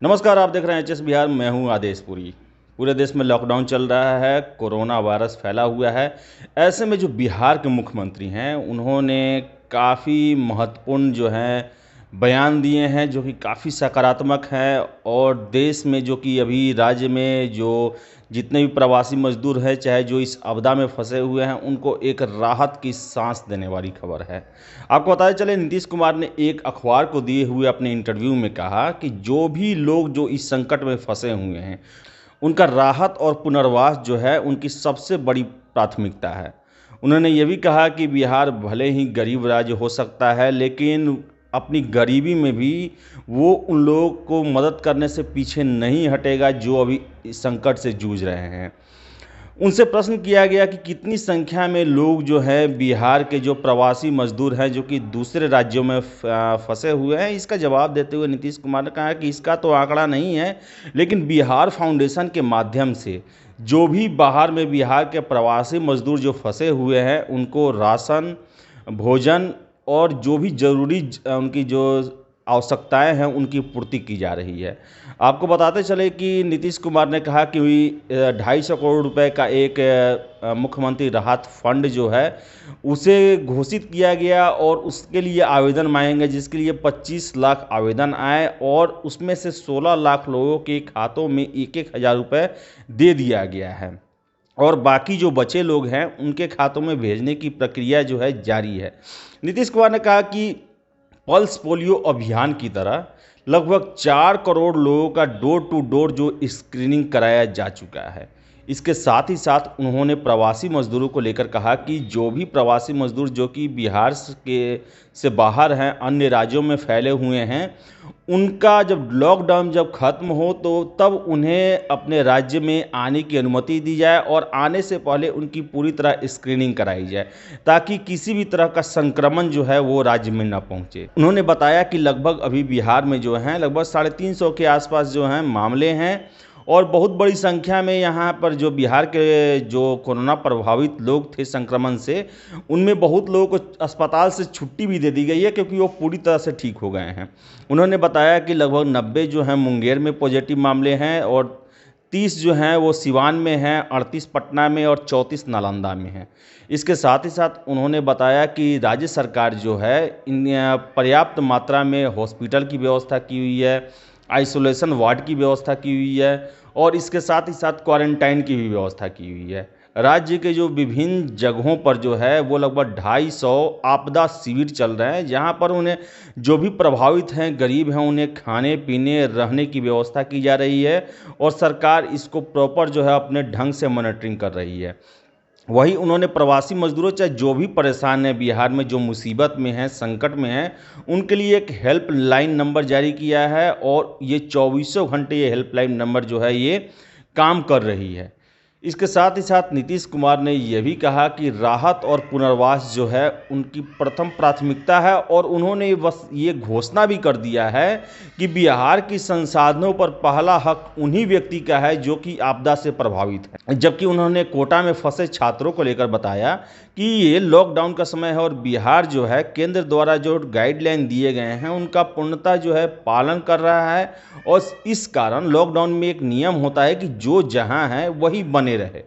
नमस्कार, आप देख रहे हैं एचएस बिहार। मैं हूं आदेश पुरी। पूरे देश में लॉकडाउन चल रहा है, कोरोना वायरस फैला हुआ है। ऐसे में जो बिहार के मुख्यमंत्री हैं उन्होंने काफ़ी महत्वपूर्ण जो है बयान दिए हैं, जो कि काफ़ी सकारात्मक हैं। और देश में जो कि अभी राज्य में जो जितने भी प्रवासी मजदूर हैं, चाहे जो इस आपदा में फंसे हुए हैं, उनको एक राहत की सांस देने वाली खबर है। आपको बताया चले, नीतीश कुमार ने एक अखबार को दिए हुए अपने इंटरव्यू में कहा कि जो भी लोग जो इस संकट में फंसे हुए हैं, उनका राहत और पुनर्वास जो है उनकी सबसे बड़ी प्राथमिकता है। उन्होंने ये भी कहा कि बिहार भले ही गरीब राज्य हो सकता है, लेकिन अपनी गरीबी में भी वो उन लोगों को मदद करने से पीछे नहीं हटेगा जो अभी इस संकट से जूझ रहे हैं। उनसे प्रश्न किया गया कि कितनी संख्या में लोग जो है बिहार के जो प्रवासी मजदूर हैं, जो कि दूसरे राज्यों में फंसे हुए हैं। इसका जवाब देते हुए नीतीश कुमार ने कहा कि इसका तो आंकड़ा नहीं है, लेकिन बिहार फाउंडेशन के माध्यम से जो भी बाहर में बिहार के प्रवासी मजदूर जो फंसे हुए हैं, उनको राशन, भोजन और जो भी ज़रूरी उनकी जो आवश्यकताएं हैं, उनकी पूर्ति की जा रही है। आपको बताते चले कि नीतीश कुमार ने कहा कि 250 करोड़ रुपए का एक मुख्यमंत्री राहत फंड जो है उसे घोषित किया गया और उसके लिए आवेदन मांगेंगे, जिसके लिए 25 लाख आवेदन आए और उसमें से 16 लाख लोगों के खातों में 1-1 हज़ार रुपये दे दिया गया है। और बाकी जो बचे लोग हैं उनके खातों में भेजने की प्रक्रिया जो है जारी है। नीतीश कुमार ने कहा कि पल्स पोलियो अभियान की तरह लगभग 4 करोड़ लोगों का डोर टू डोर जो स्क्रीनिंग कराया जा चुका है। इसके साथ ही साथ उन्होंने प्रवासी मजदूरों को लेकर कहा कि जो भी प्रवासी मजदूर जो कि बिहार से बाहर हैं, अन्य राज्यों में फैले हुए हैं, उनका जब लॉकडाउन जब ख़त्म हो तो तब उन्हें अपने राज्य में आने की अनुमति दी जाए और आने से पहले उनकी पूरी तरह स्क्रीनिंग कराई जाए, ताकि किसी भी तरह का संक्रमण जो है वो राज्य में ना पहुंचे। उन्होंने बताया कि लगभग अभी बिहार में जो हैं लगभग 350 के आसपास जो हैं मामले हैं और बहुत बड़ी संख्या में यहाँ पर जो बिहार के जो कोरोना प्रभावित लोग थे संक्रमण से, उनमें बहुत लोगों को अस्पताल से छुट्टी भी दे दी गई है, क्योंकि वो पूरी तरह से ठीक हो गए हैं। उन्होंने बताया कि लगभग 90 जो हैं मुंगेर में पॉजिटिव मामले हैं और 30 जो हैं वो सिवान में हैं, 38 पटना में और 34 नालंदा में हैं। इसके साथ ही साथ उन्होंने बताया कि राज्य सरकार जो है इन पर्याप्त मात्रा में हॉस्पिटल की व्यवस्था की हुई है, आइसोलेशन वार्ड की व्यवस्था की हुई है और इसके साथ ही साथ क्वारंटाइन की भी व्यवस्था की हुई है। राज्य के जो विभिन्न जगहों पर जो है वो लगभग 250 आपदा शिविर चल रहे हैं, जहां पर उन्हें जो भी प्रभावित हैं, गरीब हैं, उन्हें खाने पीने रहने की व्यवस्था की जा रही है और सरकार इसको प्रॉपर जो है अपने ढंग से मॉनिटरिंग कर रही है। वहीं उन्होंने प्रवासी मजदूरों, चाहे जो भी परेशान है बिहार में, जो मुसीबत में हैं, संकट में हैं, उनके लिए एक हेल्पलाइन नंबर जारी किया है और ये 24 घंटे ये हेल्पलाइन नंबर जो है ये काम कर रही है। इसके साथ ही साथ नीतीश कुमार ने यह भी कहा कि राहत और पुनर्वास जो है उनकी प्रथम प्राथमिकता है और उन्होंने बस ये घोषणा भी कर दिया है कि बिहार की संसाधनों पर पहला हक उन्हीं व्यक्ति का है जो कि आपदा से प्रभावित है। जबकि उन्होंने कोटा में फंसे छात्रों को लेकर बताया कि ये लॉकडाउन का समय है और बिहार जो है केंद्र द्वारा जो गाइडलाइन दिए गए हैं उनका पूर्णतः जो है पालन कर रहा है और इस कारण लॉकडाउन में एक नियम होता है कि जो जहां है वही बने रहे।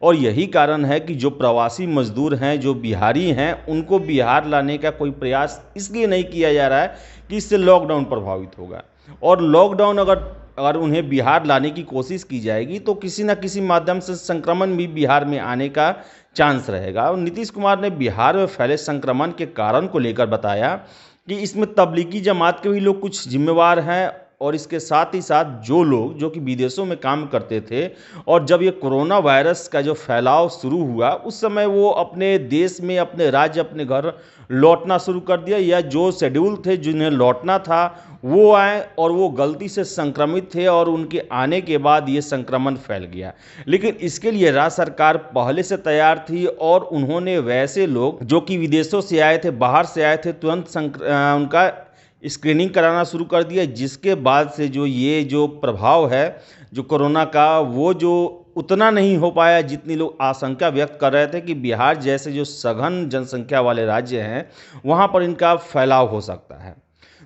और यही कारण है कि जो प्रवासी मजदूर हैं, जो बिहारी हैं, उनको बिहार लाने का कोई प्रयास इसलिए नहीं किया जा रहा है कि इससे लॉकडाउन प्रभावित होगा। और लॉकडाउन अगर उन्हें बिहार लाने की कोशिश की जाएगी तो किसी न किसी माध्यम से संक्रमण भी बिहार में आने का चांस रहेगा। और नीतीश कुमार ने बिहार में फैले संक्रमण के कारण को लेकर बताया कि इसमें तबलीगी जमात के भी लोग कुछ जिम्मेवार हैं और इसके साथ ही साथ जो लोग जो कि विदेशों में काम करते थे और जब ये कोरोना वायरस का जो फैलाव शुरू हुआ उस समय वो अपने देश में, अपने राज्य, अपने घर लौटना शुरू कर दिया, या जो शेड्यूल थे जिन्हें लौटना था वो आए और वो गलती से संक्रमित थे और उनके आने के बाद ये संक्रमण फैल गया। लेकिन इसके लिए राज्य सरकार पहले से तैयार थी और उन्होंने वैसे लोग जो कि विदेशों से आए थे, बाहर से आए थे, तुरंत उनका स्क्रीनिंग कराना शुरू कर दिया, जिसके बाद से जो ये जो प्रभाव है जो कोरोना का, वो जो उतना नहीं हो पाया जितनी लोग आशंका व्यक्त कर रहे थे कि बिहार जैसे जो सघन जनसंख्या वाले राज्य हैं वहाँ पर इनका फैलाव हो सकता है।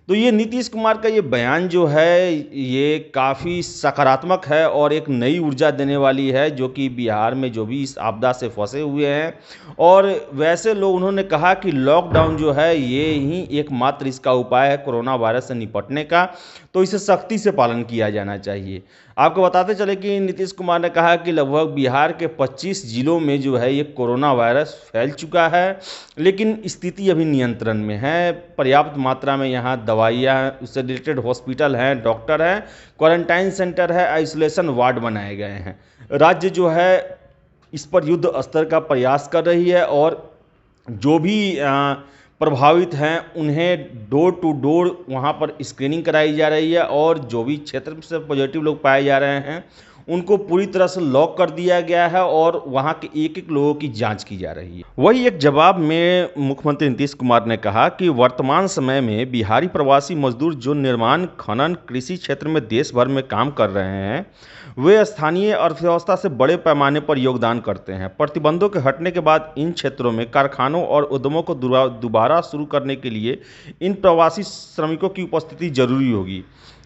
तो ये नीतीश कुमार का ये बयान जो है ये काफ़ी सकारात्मक है और एक नई ऊर्जा देने वाली है, जो कि बिहार में जो भी इस आपदा से फंसे हुए हैं। और वैसे लोग उन्होंने कहा कि लॉकडाउन जो है ये ही एकमात्र इसका उपाय है कोरोना वायरस से निपटने का, तो इसे सख्ती से पालन किया जाना चाहिए। आपको बताते चले कि नीतीश कुमार ने कहा कि लगभग बिहार के 25 जिलों में जो है ये कोरोना वायरस फैल चुका है, लेकिन स्थिति अभी नियंत्रण में है। पर्याप्त मात्रा में यहाँ दवाइयाँ, उससे रिलेटेड हॉस्पिटल हैं, डॉक्टर हैं, क्वारंटाइन सेंटर है, आइसोलेशन वार्ड बनाए गए हैं। राज्य जो है इस पर युद्ध स्तर का प्रयास कर रही है और जो भी प्रभावित हैं उन्हें डोर टू डोर वहाँ पर स्क्रीनिंग कराई जा रही है और जो भी क्षेत्र से पॉजिटिव लोग पाए जा रहे हैं उनको पूरी तरह से लॉक कर दिया गया है और वहाँ के एक एक लोगों की जांच की जा रही है। वही एक जवाब में मुख्यमंत्री नीतीश कुमार ने कहा कि वर्तमान समय में बिहारी प्रवासी मजदूर जो निर्माण, खनन, कृषि क्षेत्र में देश भर में काम कर रहे हैं, वे स्थानीय अर्थव्यवस्था से बड़े पैमाने पर योगदान करते हैं। प्रतिबंधों के हटने के बाद इन क्षेत्रों में कारखानों और उद्यमों को दोबारा शुरू करने के लिए इन प्रवासी श्रमिकों की उपस्थिति जरूरी होगी।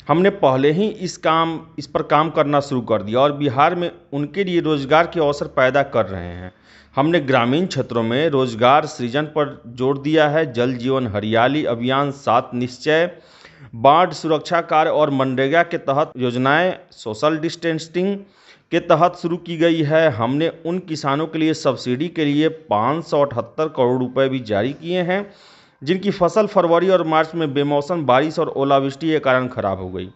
हमने पहले ही इस पर काम करना शुरू कर दिया और बिहार में उनके लिए रोजगार के अवसर पैदा कर रहे हैं। हमने ग्रामीण क्षेत्रों में रोजगार सृजन पर जोर दिया है। जल जीवन हरियाली अभियान, 7 निश्चय, बाढ़ सुरक्षा कार्य और मनरेगा के तहत योजनाएं सोशल डिस्टेंसिंग के तहत शुरू की गई है। हमने उन किसानों के लिए सब्सिडी के लिए 578 करोड़ रुपए भी जारी किए हैं जिनकी फसल फरवरी और मार्च में बेमौसम बारिश और ओलावृष्टि के कारण खराब हो गई।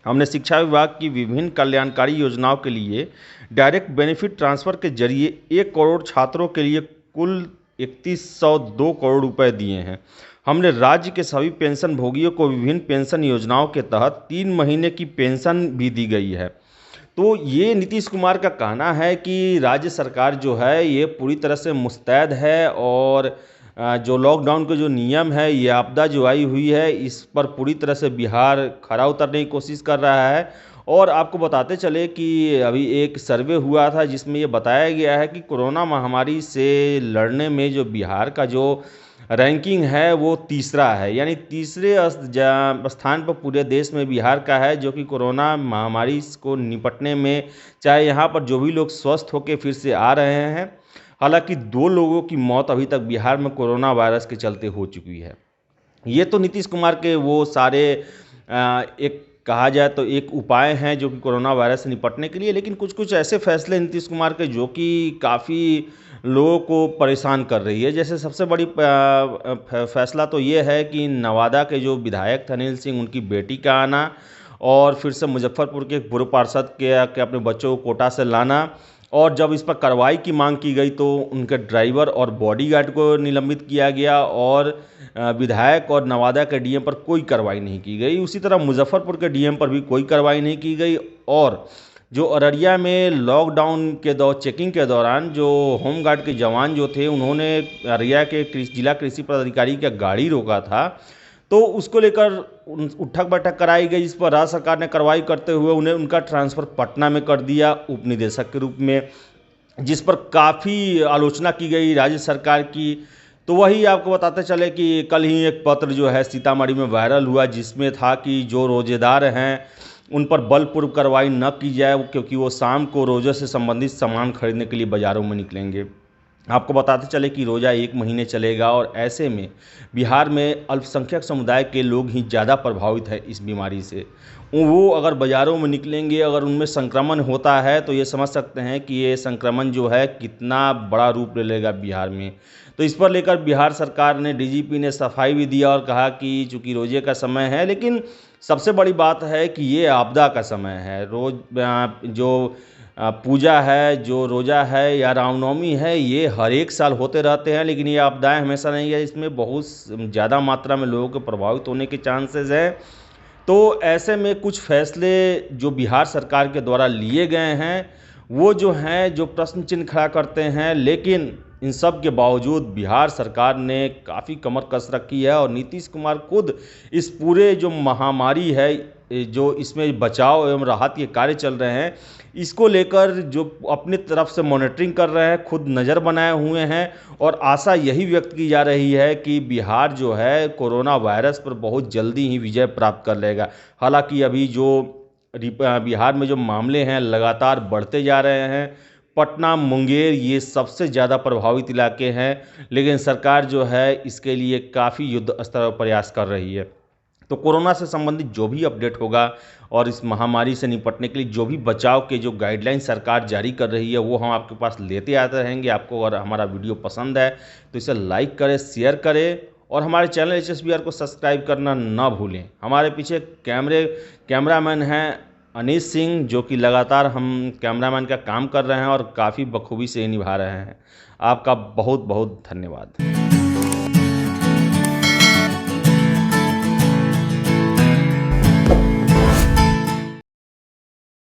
हमने शिक्षा विभाग की विभिन्न कल्याणकारी योजनाओं के लिए डायरेक्ट बेनिफिट ट्रांसफ़र के जरिए 1 करोड़ छात्रों के लिए कुल 3102 करोड़ रुपए दिए हैं। हमने राज्य के सभी पेंशन भोगियों को विभिन्न पेंशन योजनाओं के तहत 3 महीने की पेंशन भी दी गई है। तो ये नीतीश कुमार का कहना है कि राज्य सरकार जो है ये पूरी तरह से मुस्तैद है और जो लॉकडाउन के जो नियम है, ये आपदा जो आई हुई है, इस पर पूरी तरह से बिहार खरा उतरने की कोशिश कर रहा है। और आपको बताते चले कि अभी एक सर्वे हुआ था जिसमें ये बताया गया है कि कोरोना महामारी से लड़ने में जो बिहार का जो रैंकिंग है वो तीसरा है, यानी तीसरे स्थान पर पूरे देश में बिहार का है, जो कि कोरोना महामारी को निपटने में, चाहे यहाँ पर जो भी लोग स्वस्थ होकर फिर से आ रहे हैं। हालांकि 2 लोगों की मौत अभी तक बिहार में कोरोना वायरस के चलते हो चुकी है। ये तो नीतीश कुमार के वो सारे एक कहा जाए तो एक उपाय हैं जो कि कोरोना वायरस से निपटने के लिए, लेकिन कुछ कुछ ऐसे फैसले नीतीश कुमार के जो कि काफ़ी लोगों को परेशान कर रही है। जैसे सबसे बड़ी फैसला तो ये है कि नवादा के जो विधायक थे अनिल सिंह, उनकी बेटी का आना और फिर से मुजफ्फरपुर के पूर्व पार्षद के अपने बच्चों को कोटा से लाना, और जब इस पर कार्रवाई की मांग की गई तो उनके ड्राइवर और बॉडीगार्ड को निलंबित किया गया और विधायक और नवादा के डीएम पर कोई कार्रवाई नहीं की गई। उसी तरह मुजफ्फरपुर के डीएम पर भी कोई कार्रवाई नहीं की गई। और जो अररिया में लॉकडाउन के चेकिंग के दौरान जो होमगार्ड के जवान जो थे, उन्होंने अररिया के जिला कृषि पदाधिकारी का गाड़ी रोका था, तो उसको लेकर उठक बैठक कराई गई, जिस पर राज्य सरकार ने कार्रवाई करते हुए उन्हें उनका ट्रांसफ़र पटना में कर दिया उप निदेशक के रूप में, जिस पर काफ़ी आलोचना की गई राज्य सरकार की। तो वही आपको बताते चले कि कल ही एक पत्र जो है सीतामढ़ी में वायरल हुआ, जिसमें था कि जो रोजेदार हैं उन पर बलपूर्व कार्रवाई न की जाए, क्योंकि वो शाम को रोजे से संबंधित सामान खरीदने के लिए बाज़ारों में निकलेंगे। आपको बताते चले कि रोज़ा 1 महीने चलेगा और ऐसे में बिहार में अल्पसंख्यक समुदाय के लोग ही ज़्यादा प्रभावित है इस बीमारी से। वो अगर बाज़ारों में निकलेंगे, अगर उनमें संक्रमण होता है तो ये समझ सकते हैं कि ये संक्रमण जो है कितना बड़ा रूप ले लेगा बिहार में। तो इस पर लेकर बिहार सरकार ने, डीजीपी ने सफाई भी दिया और कहा कि चूँकि रोजे का समय है, लेकिन सबसे बड़ी बात है कि ये आपदा का समय है। रोज जो पूजा है, जो रोज़ा है या रामनवमी है, ये हर एक साल होते रहते हैं, लेकिन ये आपदाएं हमेशा नहीं है। इसमें बहुत ज़्यादा मात्रा में लोगों के प्रभावित होने के चांसेस हैं। तो ऐसे में कुछ फैसले जो बिहार सरकार के द्वारा लिए गए हैं वो जो हैं जो प्रश्न चिन्ह खड़ा करते हैं, लेकिन इन सब के बावजूद बिहार सरकार ने काफ़ी कमर कस रखी है और नीतीश कुमार खुद इस पूरे जो महामारी है, जो इसमें बचाव एवं राहत के कार्य चल रहे हैं, इसको लेकर जो अपनी तरफ से मॉनिटरिंग कर रहे हैं, खुद नज़र बनाए हुए हैं और आशा यही व्यक्त की जा रही है कि बिहार जो है कोरोना वायरस पर बहुत जल्दी ही विजय प्राप्त कर लेगा। हालांकि अभी जो बिहार में जो मामले हैं लगातार बढ़ते जा रहे हैं। पटना, मुंगेर ये सबसे ज़्यादा प्रभावित इलाके हैं, लेकिन सरकार जो है इसके लिए काफ़ी युद्ध स्तर पर प्रयास कर रही है। तो कोरोना से संबंधित जो भी अपडेट होगा और इस महामारी से निपटने के लिए जो भी बचाव के जो गाइडलाइन सरकार जारी कर रही है, वो हम आपके पास लेते आते रहेंगे। आपको अगर हमारा वीडियो पसंद है तो इसे लाइक करें, शेयर करें और हमारे चैनल HSBR को सब्सक्राइब करना ना भूलें। हमारे पीछे कैमरामैन हैं अनीश सिंह, जो कि लगातार हम कैमरामैन का काम कर रहे हैं और काफ़ी बखूबी से निभा रहे हैं। आपका बहुत बहुत धन्यवाद।